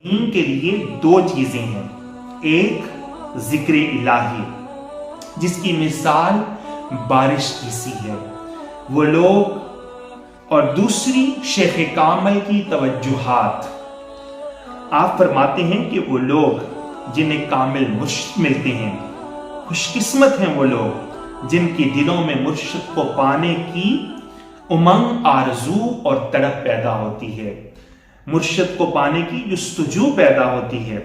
ان کے لیے دو چیزیں ہیں، ایک ذکر الہی جس کی مثال بارش کی سی ہے وہ لوگ، اور دوسری شیخ کامل کی توجہات۔ آپ فرماتے ہیں کہ وہ لوگ جنہیں کامل مرشد ملتے ہیں، خوش قسمت ہیں وہ لوگ جن کی دلوں میں مرشد کو پانے کی امنگ، آرزو اور تڑپ پیدا ہوتی ہے، مرشد کو پانے کی جستجو پیدا ہوتی ہے۔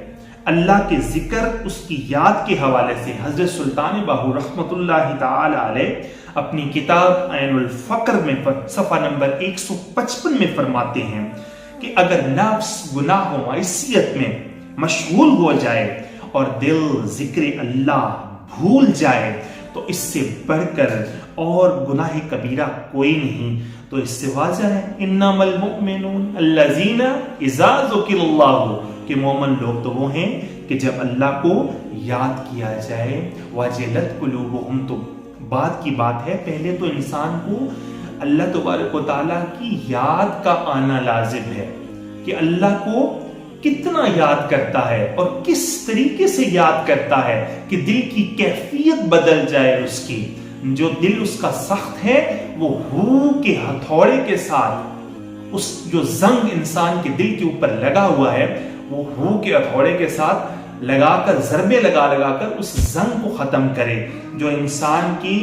اللہ کے ذکر، اس کی یاد کے حوالے سے حضرت سلطان باہو رحمۃ اللہ تعالی علیہ اپنی کتاب عین الفقر میں صفحہ نمبر 155 میں فرماتے ہیں کہ اگر نفس گناہ و معصیت میں مشغول ہو جائے اور دل ذکر اللہ بھول جائے تو اس سے بڑھ کر اور گناہ کبیرہ کوئی نہیں۔ تو اس سے واضح ہے انما المؤمنون الذین اذا ذکر اللہ، کہ مومن لوگ تو وہ ہیں کہ جب اللہ کو یاد کیا جائے، وجلت قلوبہم، تو بات کی بات ہے پہلے تو انسان کو اللہ تبارک و تعالیٰ کی یاد کا آنا لازم ہے، کہ اللہ کو کتنا یاد کرتا ہے اور کس طریقے سے یاد کرتا ہے کہ دل کی کیفیت بدل جائے اس کی۔ جو دل اس کا سخت ہے وہ ہو کے ہتھوڑے کے ساتھ، اس جو زنگ انسان کے دل کے اوپر لگا ہوا ہے وہ ہو کے ہتھوڑے کے ساتھ لگا کر، ضربے لگا کر اس زنگ کو ختم کرے جو انسان کی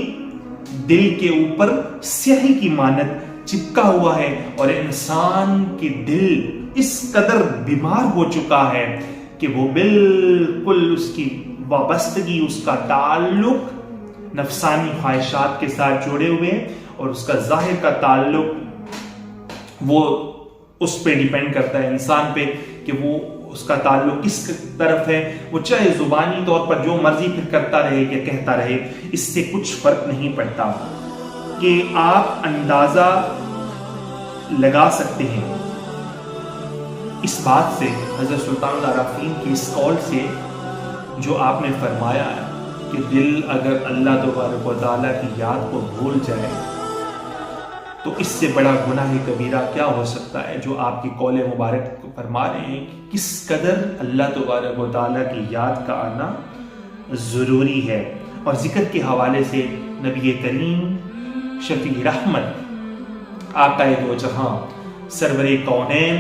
دل کے اوپر سیاہی کی مانند چپکا ہوا ہے، اور انسان کی دل اس قدر بیمار ہو چکا ہے کہ وہ بالکل اس کی وابستگی، اس کا تعلق نفسانی خواہشات کے ساتھ جڑے ہوئے، اور اس کا ظاہر کا تعلق وہ اس پہ ڈیپینڈ کرتا ہے انسان پہ کہ وہ اس کا تعلق کس طرف ہے۔ وہ چاہے زبانی طور پر جو مرضی پھر کرتا رہے یا کہتا رہے، اس سے کچھ فرق نہیں پڑتا۔ کہ آپ اندازہ لگا سکتے ہیں اس بات سے، حضرت سلطان العارفین کی اس قول سے جو آپ نے فرمایا ہے کہ دل اگر اللہ تبارک و تعالیٰ کی یاد کو بھول جائے تو اس سے بڑا گناہ کبیرہ کیا ہو سکتا ہے، جو آپ کی قول مبارک فرما رہے ہیں کہ کس قدر اللہ تبارک و تعالیٰ کی یاد کا آنا ضروری ہے۔ اور ذکر کے حوالے سے نبی کریم شفیع رحمت، آقا دو جہاں، سرور کونین،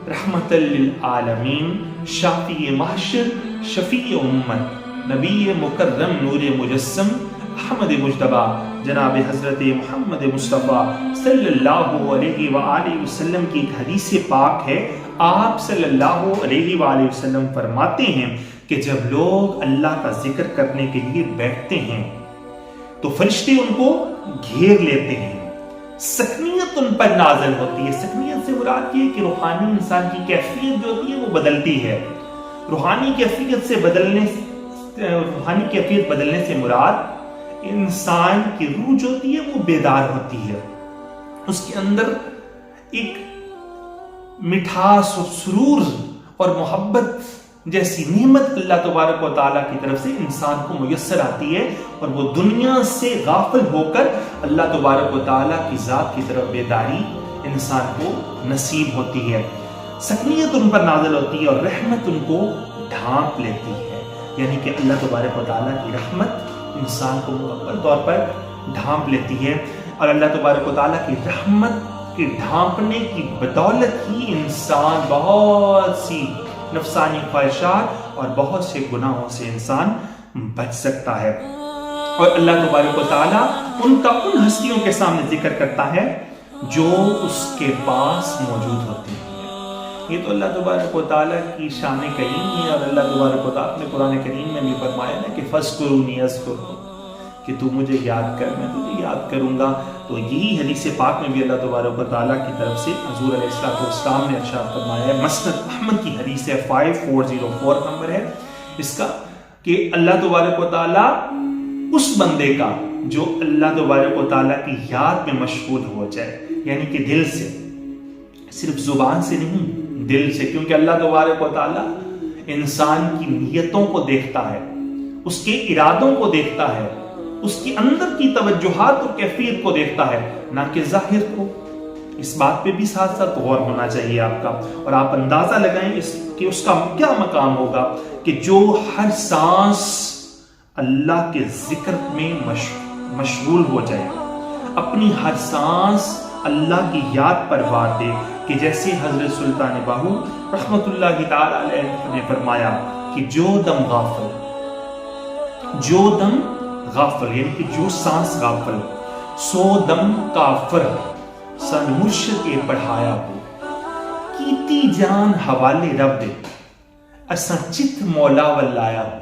رحمت للعالمین، شافی محشر، شفیع امت، نبی مکرم، نور مجسم، احمد مجتبی، جناب حضرت محمد مصطفیٰ صلی اللہ علیہ وآلہ وسلم کی ایک حدیث پاک ہے۔ آپ صلی اللہ علیہ وآلہ وسلم فرماتے ہیں کہ جب لوگ اللہ کا ذکر کرنے کے لیے بیٹھتے ہیں تو فرشتے ان کو گھیر لیتے ہیں، سکنیت ان پر نازل ہوتی ہے۔ سکنیت سے مراد یہ کہ روحانی انسان کی کیفیت جو ہوتی ہے وہ بدلتی ہے۔ روحانی کیفیت بدلنے سے مراد انسان کی روح جو ہوتی ہے وہ بیدار ہوتی ہے، اس کے اندر ایک مٹھاس اور سرور اور محبت جیسی نعمت اللہ تبارک و تعالیٰ کی طرف سے انسان کو میسر آتی ہے، اور وہ دنیا سے غافل ہو کر اللہ تبارک و تعالیٰ کی ذات کی طرف بیداری انسان کو نصیب ہوتی ہے۔ سکنیت ان پر نازل ہوتی ہے اور رحمت ان کو ڈھانپ لیتی ہے، یعنی کہ اللہ تبارک و تعالیٰ کی رحمت انسان کو مکمل طور پر ڈھانپ لیتی ہے، اور اللہ تبارک و تعالیٰ کی رحمت کے ڈھانپنے کی بدولت ہی انسان بہت سی نفسانی خواہشات اور بہت سے گناہوں سے انسان بچ سکتا ہے۔ اور اللہ تبارک و تعالیٰ ان کا ان ہستیوں کے سامنے ذکر کرتا ہے جو اس کے پاس موجود ہوتے ہیں۔ یہ تو اللہ تبارک و تعالیٰ کی شان کریم ہے، اور اللہ تبارک و تعالیٰ نے قرآن کریم میں بھی فرمایا نا کہ فَاذْكُرُونِی اذْکُرْکُم، کہ تو مجھے یاد کر میں تجھے یاد کروں گا۔ تو یہی حدیث پاک میں بھی اللہ تبارک و تعالیٰ کی طرف سے حضور علیہ السلام نے ارشاد فرمایا ہے، مسند احمد کی حدیث ہے، 5404 نمبر ہے اس کا، کہ اللہ تبارک و تعالیٰ اس بندے کا جو اللہ تبارک و تعالیٰ کی یاد میں مشغول ہو جائے، یعنی کہ دل سے، صرف زبان سے نہیں، دل سے، کیونکہ اللہ تبارک و تعالیٰ انسان کی نیتوں کو دیکھتا ہے، اس کے ارادوں کو دیکھتا ہے، اس کی اندر کی توجہات اور کیفیت کو دیکھتا ہے، نہ کہ ظاہر کو۔ اس بات پہ بھی ساتھ ساتھ غور ہونا چاہیے آپ کا، اور آپ اندازہ لگائیں کہ اس کا کیا مقام ہوگا کہ جو ہر سانس اللہ کے ذکر میں مشغول ہو جائے، اپنی ہر سانس اللہ کی یاد پر وار دے، کہ جیسے حضرت سلطان باہو رحمت اللہ تعالی علیہ نے فرمایا کہ جو دم غافل یعنی کہ جو سانس غافل، سو دم کافر سن مرشد کے پڑھایا ہو، کیتی جان حوالے رب دے اساں چت مولا ولایا ہو،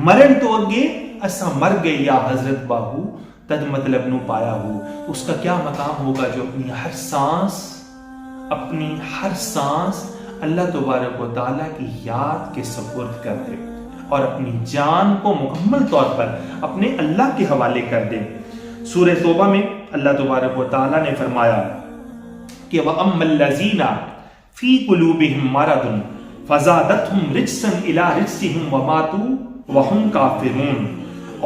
مرن تو اگے اساں مر گئے یا حضرت باہو تد مطلب نو پایا ہو۔ اس کا کیا مقام ہوگا جو اپنی ہر سانس اللہ تبارک و تعالیٰ کی یاد کے سپرد کر دے اور اپنی جان کو مکمل طور پر اپنے اللہ کے حوالے کر دے۔ سورہ توبہ میں اللہ تبارک و تعالیٰ نے فرمایا کہ وَأَمَّا الَّذِينَ فِي قُلُوبِهِم مَّرَضٌ فَزَادَتْهُمْ رِجْسًا إِلَىٰ رِجْسِهِمْ وَمَاتُوا وَهُمْ كَافِرُونَ،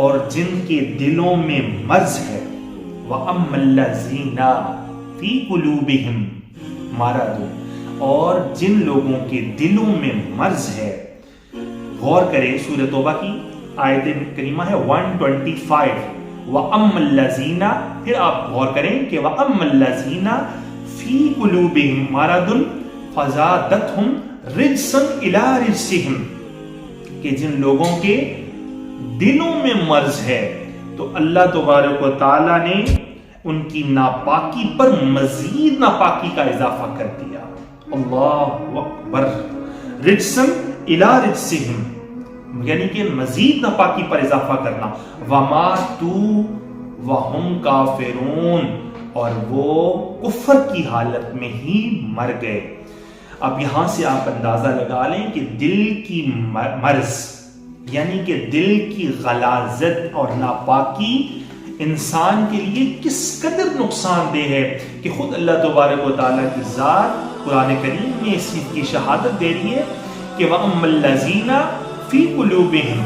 اور جن کے دلوں میں مرض ہے، وَأَمَّا الَّذِينَ فِي قُلُوبِهِم مَّرَضٌ، اور جن لوگوں کے دلوں میں مرض ہے۔ غور کریں سورہ توبہ کی آیت کریمہ ہے 125، وَأَمَّا الَّذِينَ، پھر آپ غور کریں کہ وَأَمَّا الَّذِينَ فِي قُلُوبِهِم مَّرَضٌ فَزَادَتْهُمْ رِجْسًا إِلَىٰ رِجْسِهِمْ، کہ جن لوگوں کے دلوں میں مرض ہے تو اللہ تبارک و تعالیٰ نے ان کی ناپاکی پر مزید ناپاکی کا اضافہ کر دیا۔ اللہ اکبر، رجسن الی رجسہم، یعنی کہ مزید ناپاکی پر اضافہ کرنا، وَمَاتُوا وَهُمْ كَافِرُونَ، اور وہ کفر کی حالت میں ہی مر گئے۔ اب یہاں سے آپ اندازہ لگا لیں کہ دل کی مرض یعنی کہ دل کی غلاظت اور ناپاکی انسان کے لیے کس قدر نقصان دہ ہے کہ خود اللہ تبارک و تعالیٰ کی ذات قرآن کریم میں اس کی شہادت دے رہی ہے کہ وَأَمَّا الَّذِينَ فِي قُلُوبِهِم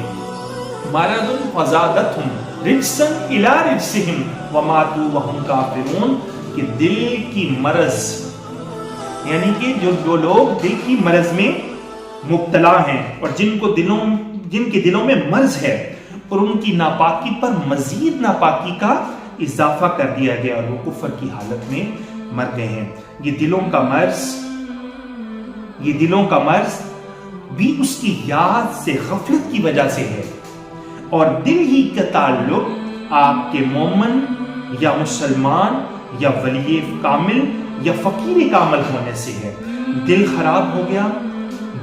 مَّرَضٌ فَزَادَتْهُمْ رِجْسًا إِلَىٰ رِجْسِهِمْ وَمَاتُوا وَهُمْ كَافِرُونَ، کہ دل کی مرض یعنی کہ جو لوگ دل کی مرض میں مبتلا ہیں اور جن کے دلوں میں مرض ہے اور ان کی ناپاکی پر مزید ناپاکی کا اضافہ کر دیا گیا اور وہ کفر کی حالت میں مر گئے ہیں۔ یہ دلوں کا مرض بھی اس کی یاد سے غفلت کی وجہ سے ہے، اور دل ہی کا تعلق آپ کے مومن یا مسلمان یا ولی کامل یا فقیر کامل ہونے سے ہے۔ دل خراب ہو گیا،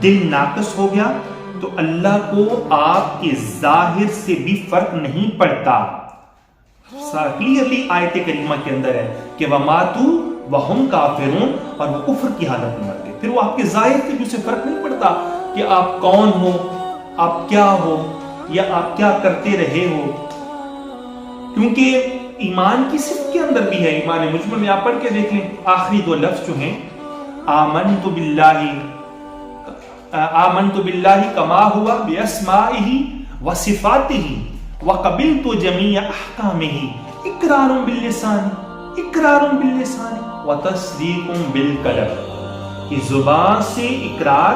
دل ناقص ہو گیا تو اللہ کو آپ کے ظاہر سے بھی فرق نہیں پڑتا۔ کلیئرلی آیت کریمہ کے اندر ہے کہ وَمَاتُوا وَهُمْ كَافِرُونَ، اور وہ کفر کی حالت میں مر گئے۔ پھر وہ آپ کے ظاہر سے بھی اسے فرق نہیں پڑتا کہ آپ کون ہو، آپ کیا ہو، یا آپ کیا کرتے رہے ہو، کیونکہ ایمان کی صفت کے اندر بھی ہے۔ ایمان مجمل میں آپ پڑھ کے دیکھ لیں، آخری دو لفظ جو ہیں آمنت باللہ کما ہوا باسمائہ وصفاتہ وقبلت جمیع احکامہ، اقرار باللسان وتصدیق بالقلب، کہ زبان سے اقرار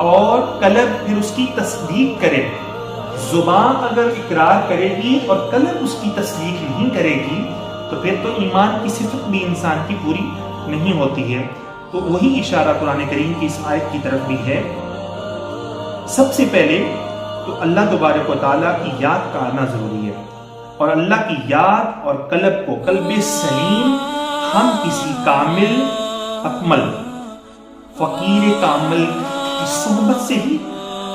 اور قلب پھر اس کی تصدیق کرے۔ زبان اگر اقرار کرے گی اور قلب اس کی تصدیق نہیں کرے گی تو پھر تو ایمان کی صفت بھی انسان کی پوری نہیں ہوتی ہے۔ تو وہی اشارہ قرآن کریم کی اس آیت کی طرف بھی ہے۔ سب سے پہلے تو اللہ تبارک و تعالیٰ کی یاد کا آنا ضروری ہے، اور اللہ کی یاد اور قلب کو، قلب سلیم ہم کسی کامل اکمل فقیر کامل کی صحبت سے ہی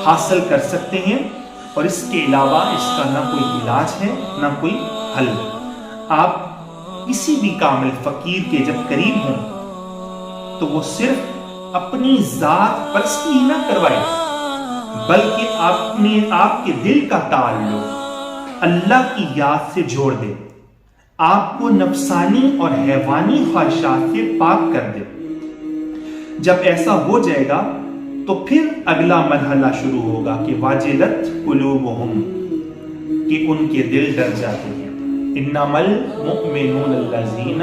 حاصل کر سکتے ہیں، اور اس کے علاوہ اس کا نہ کوئی علاج ہے نہ کوئی حل۔ آپ کسی بھی کامل فقیر کے جب قریب ہوں تو وہ صرف اپنی ذات پرستی ہی نہ کروائے، بلکہ آپ کے دل کا تعلق اللہ کی یاد سے جوڑ دے، آپ کو نفسانی اور حیوانی خواہشات سے پاک کر دے۔ جب ایسا ہو جائے گا تو پھر اگلا مرحلہ شروع ہوگا کہ واجلت قلوبہم، کہ ان کے دل ڈر جاتے ہیں۔ انما المؤمنون الذین